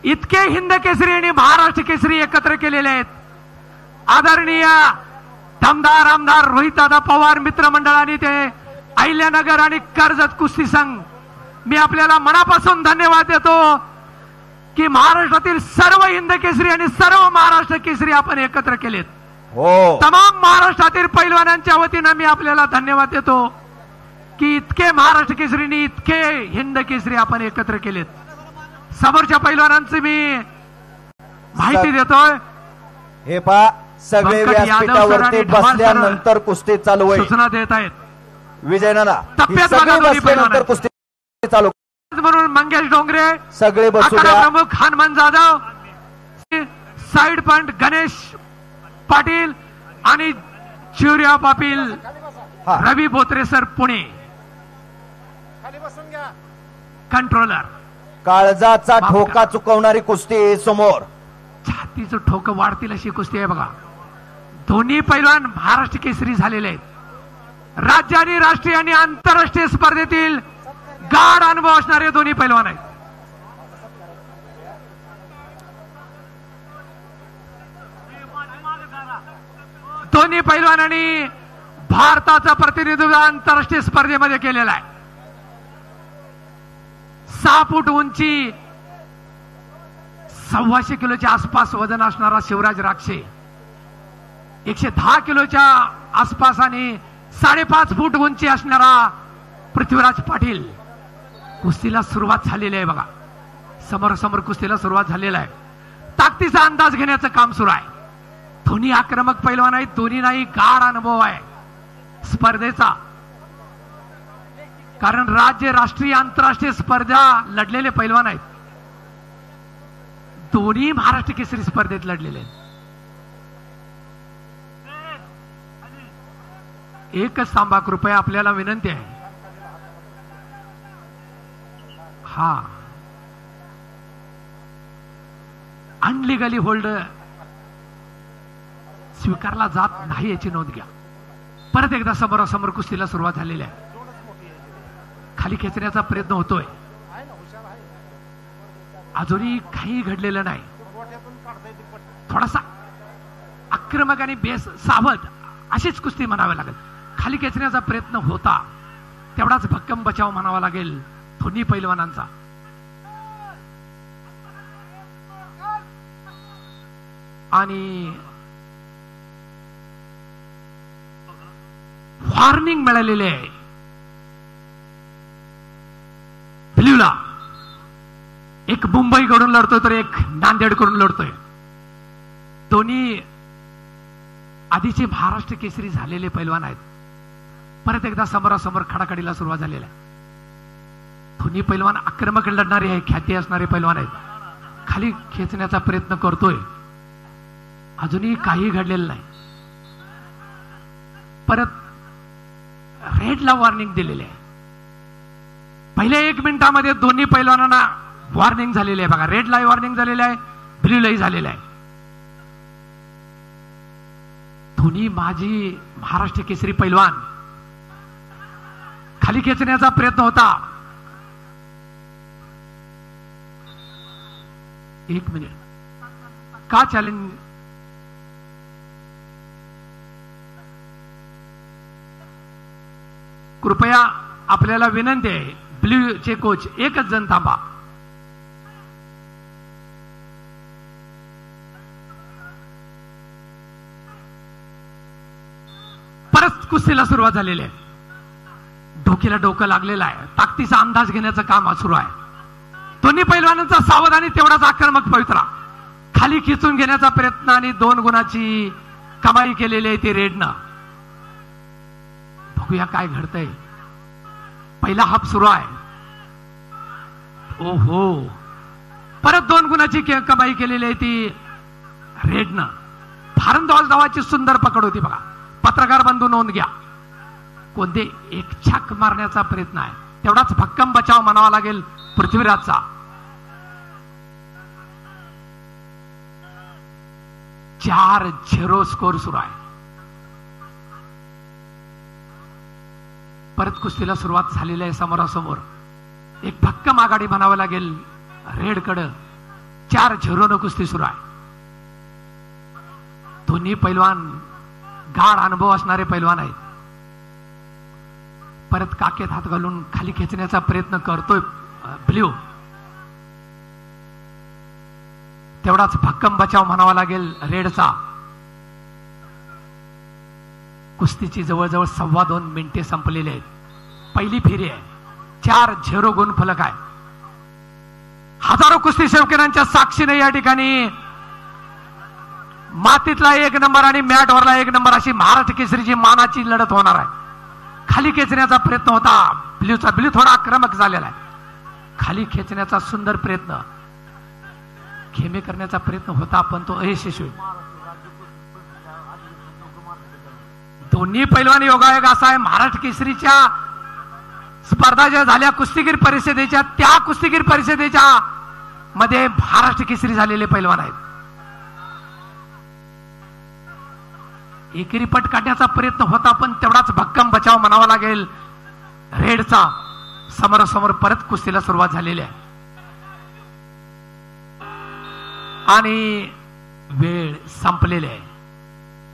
इतके हिंद केसरी आणि महाराष्ट्र केसरी एकत्र केलेले आहेत. आदरणीय दमदार आमदार रोहितदादा पवार मित्रमंडळाने ते अहिल्यानगर आणि कर्जत कुस्ती संघ, मी आपल्याला मनापासून धन्यवाद देतो की महाराष्ट्रातील सर्व हिंद केसरी आणि सर्व महाराष्ट्र केसरी आपण एकत्र केलेत. हो, तमाम महाराष्ट्रातील पैलवानांच्या वतीनं मी आपल्याला धन्यवाद देतो की इतके महाराष्ट्र केसरीनी इतके हिंद केसरी आपण एकत्र केलेत. समोरच्या पैलवानांची मी माहिती देतोय. हे पहा सगळे व्यासपीठावरती बसल्यानंतर कुस्ती चालू आहे. सूचना देत आहेत. विजय नाना टप्प्यात बसल्यानंतर कुस्ती चालू म्हणून मंगेश डोंगरे सगळे बसू द्या. प्रमुख हनुमान जाधव, साइड पॉइंट गणेश पाटील आणि चिवरिया पाटील रवी बोत्रे सर पुणे कंट्रोलर. काळजाचा ठोका चुकवणारी कुस्ती समोर. छातीचं ठोकं वाढतील अशी कुस्ती आहे बघा. दोन्ही पैलवान महाराष्ट्र केसरी झालेले आहेत. राज्य आणि राष्ट्रीय आणि आंतरराष्ट्रीय स्पर्धेतील गाढ अनुभव असणारे दोन्ही पैलवान आहेत. दोन्ही पैलवानांनी भारताचं प्रतिनिधित्व आंतरराष्ट्रीय स्पर्धेमध्ये केलेलं आहे. 6 फूट उंची, 125 किलोच्या आसपास वजन असणारा शिवराज राक्षे, 110 किलोच्या आसपास आणि 5.5 फूट उंची असणारा पृथ्वीराज पाटील. कुस्तीला सुरुवात झालेली आहे बघा. समोरासमोर कुस्तीला सुरुवात झालेला आहे. ताकदीचा अंदाज घेण्याचं काम सुरू आहे. दोन्ही आक्रमक पैलवान आहेत. दोन्ही नाही गाढ अनुभव आहे स्पर्धेचा. कारण राज्य, राष्ट्रीय, आंतरराष्ट्रीय स्पर्धा लढलेले पैलवान आहेत. दोन्ही महाराष्ट्र केसरी स्पर्धेत लढलेले आहेत. एकच थांबा कृपया, आपल्याला विनंती आहे. हा अनलिगली होल्ड स्वीकारला जात नाही याची नोंद घ्या. परत एकदा समोरासमोर कुस्तीला सुरुवात झालेली आहे. खाली खेचण्याचा प्रयत्न होतोय. अजूनही काही घडलेलं नाही. थोडासा आक्रमक आणि बेस सावध अशीच कुस्ती म्हणावी लागेल. खाली खेचण्याचा प्रयत्न होता, तेवढाच भक्कम बचाव म्हणावा लागेल दोन्ही पैलवानांचा. आणि वॉर्निंग मिळालेली आहे ब्ल्यूला. एक मुंबईकडून लढतोय तर एक नांदेडकडून लढतोय. दोन्ही आधीचे महाराष्ट्र केसरी झालेले पैलवान आहेत. परत एकदा समोरासमोर खडाखडीला सुरुवात झालेली आहे. दोन्ही पैलवान आक्रमक लढणारे आहे, ख्याती असणारे पैलवान आहेत. खाली खेचण्याचा प्रयत्न करतोय, अजूनही काही घडलेलं नाही. परत रेडला वॉर्निंग दिलेली आहे. पहिल्या 1 मिनिटामध्ये दोन्ही पैलवानांना वॉर्निंग झालेली आहे बघा. रेडलाही वॉर्निंग झालेली आहे, ब्ल्यूलाही झालेलं आहे. दोन्ही माजी महाराष्ट्र केसरी पैलवान. खाली खेचण्याचा प्रयत्न होता. 1 मिनिट का चॅलेंज. कृपया आपल्याला विनंती आहे, ब्ल्यू चे कोच एकच जण थांबा. परत कुस्तीला सुरुवात झालेली आहे. डोक्याला डोकं लागलेलं आहे. ताकदीचा अंदाज घेण्याचं काम सुरू आहे. दोन्ही पैलवानांचा सावधानी तेवढाच आक्रमक पवित्रा. खाली खिचून घेण्याचा प्रयत्न आणि 2 गुणाची कमाई केलेली आहे ती रेडनं. बघूया काय घडतंय. पहिला हाफ सुरू आहे. ओहो, परत 2 गुणाची कमाई केलेली आहे ती रेडनं. भारंद्वाज धावाची सुंदर पकड होती बघा. पत्रकार बंधू नोंद घ्या. कोणते एक छाक मारण्याचा प्रयत्न आहे, तेवढाच भक्कम बचाव म्हणावा लागेल पृथ्वीराजचा. 4-0 स्कोर सुरू आहे. परत कुस्तीला सुरुवात झालेली आहे. समोरासमोर एक भक्कम आघाडी म्हणावं लागेल रेडकडं. 4-0 कुस्ती सुरू आहे. दोन्ही पैलवान गाढ अनुभव असणारे पैलवान आहेत. परत काकेत हात घालून खाली खेचण्याचा प्रयत्न करतोय ब्ल्यू. तेवढाच भक्कम बचाव म्हणावा लागेल रेडचा. कुस्तीची जवळजवळ 2.25 मिनिटे संपलेली आहेत. पहिली फेरी आहे. 4-0 गुण फलक आहे. हजारो कुस्ती शौकीनांच्या साक्षीने या ठिकाणी मातीतला 1 नंबर आणि मॅटवरला 1 नंबर अशी महाराष्ट्र केसरीची मानाची लढत होणार आहे. खाली खेचण्याचा प्रयत्न होता ब्ल्यूचा. ब्ल्यू थोडा आक्रमक झालेला आहे. खाली खेचण्याचा सुंदर प्रयत्न, खेमे करण्याचा प्रयत्न होता पण तो अयशस्वी. दोन्ही पैलवान योगायोग असा आहे, महाराष्ट्र केसरीच्या स्पर्धा ज्या झाल्या कुस्तीगीर परिषदेच्या, त्या कुस्तीगीर परिषदेच्या मध्ये महाराष्ट्र केसरी झालेले पैलवान आहेत. एकेरी पट काढण्याचा प्रयत्न होता पण तेवढाच भक्कम बचाव म्हणावा लागेल रेडचा. समोरासमोर परत कुस्तीला सुरुवात झालेली आहे आणि वेळ संपलेली आहे.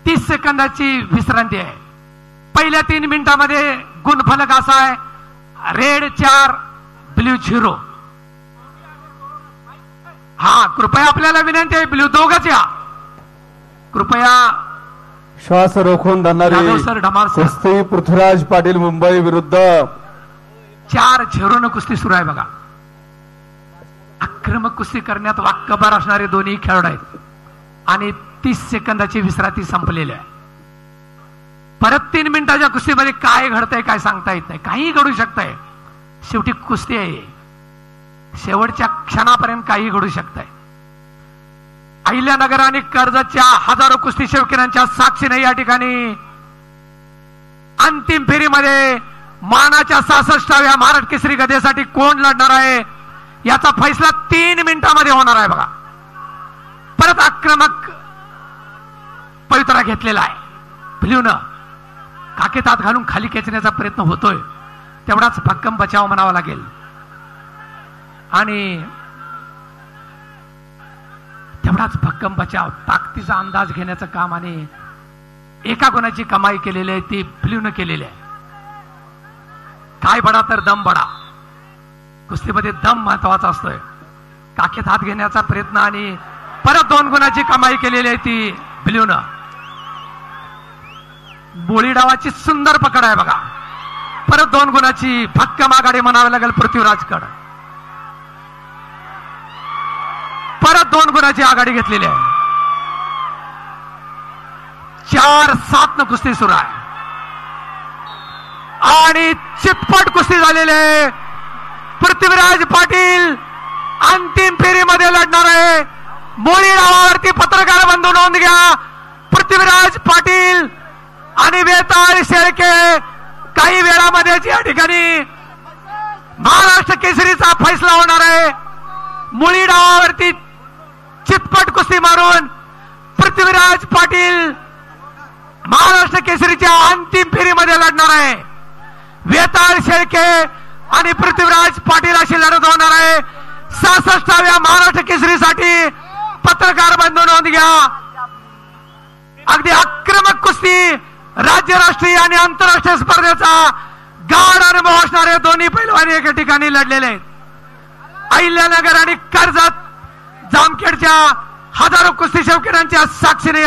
30 सेकंदाची विश्रांती आहे. पहिल्या 3 मिनिटांमध्ये गुणफलक असा आहे, रेड 4 ब्ल्यू 0. हा, कृपया आपल्याला विनंती आहे, ब्ल्यू दोघच या कृपया. श्वास रोखून धरणारी कुस्ती पृथ्वीराज पाटील मुंबई विरुद्ध 4-0 कुस्ती सुरू आहे बघा. आक्रमक कुस्ती करण्यात वाकबार असणारे दोन्ही खेळाडू आहेत आणि 30 सेकंदाची विश्रांती संपलेली आहे. परत 3 मिनिटाच्या कुस्तीमध्ये काय घडतंय काय सांगता येत नाही. काही घडू शकतंय. शेवटी कुस्ती आहे. शेवटच्या क्षणापर्यंत काही घडू शकतंय. अहिल्यानगर आणि कर्जतच्या हजारो कुस्ती शौकीनांच्या साक्षीने या ठिकाणी अंतिम फेरीमध्ये मानाच्या 66व्या महाराष्ट्र केसरी गदेसाठी कोण लढणार आहे याचा फैसला 3 मिनिटांमध्ये होणार आहे बघा. परत आक्रमक पवित्रा घेतलेला आहे. ब्ल्यूनं काकेत हात घालून खाली खेचण्याचा प्रयत्न होतोय. तेवढाच भक्कम बचाव म्हणावा लागेल आणि तेवढाच भक्कम बचाव, ताकदीचा अंदाज घेण्याचं काम आणि एका गुणाची कमाई केलेली आहे ती ब्ल्यूनं केलेली आहे. काय बडा तर दम बडा. कुस्तीमध्ये दम महत्वाचा असतोय. काखेत हात घेण्याचा प्रयत्न आणि परत 2 गुणाची कमाई केलेली आहे ती ब्ल्यूनं. बोळी डावाची सुंदर पकड आहे बघा. परत 2 गुणाची भक्कम आघाडी म्हणावी लागेल पृथ्वीराजकडे. परत 2 गुणाची आघाडी घेतलेली आहे. 4-7 कुस्ती सुरू आहे आणि चितपट कुस्ती झालेली आहे. पृथ्वीराज पाटील अंतिम फेरीमध्ये लढणार आहे. मोळी डावावरती पत्रकार बंधू नोंद घ्या. पृथ्वीराज पाटील आणि वेताळ शेळके काही वेळामध्येच या ठिकाणी महाराष्ट्र केसरीचा फैसला होणार आहे. मुळी डावावरती चितपट कुस्ती मारून पृथ्वीराज पाटील महाराष्ट्र केसरीच्या अंतिम फेरीमध्ये लढणार आहे. वेताळ शेळके आणि पृथ्वीराज पाटील अशी लढत होणार आहे 66व्या महाराष्ट्र केसरीसाठी. पत्रकार बंधू नोंद घ्या. अगदी आक्रमक कुस्ती, राज्य राष्ट्रीय आणि आंतरराष्ट्रीय स्पर्धेचा गाढ अनुभव असणारे दोन्ही पैलवान एका ठिकाणी लढलेले आहेत. अहिल्यानगर आणि कर्जत जामखेडच्या हजारो कुस्ती शौकीनांच्या साक्षीने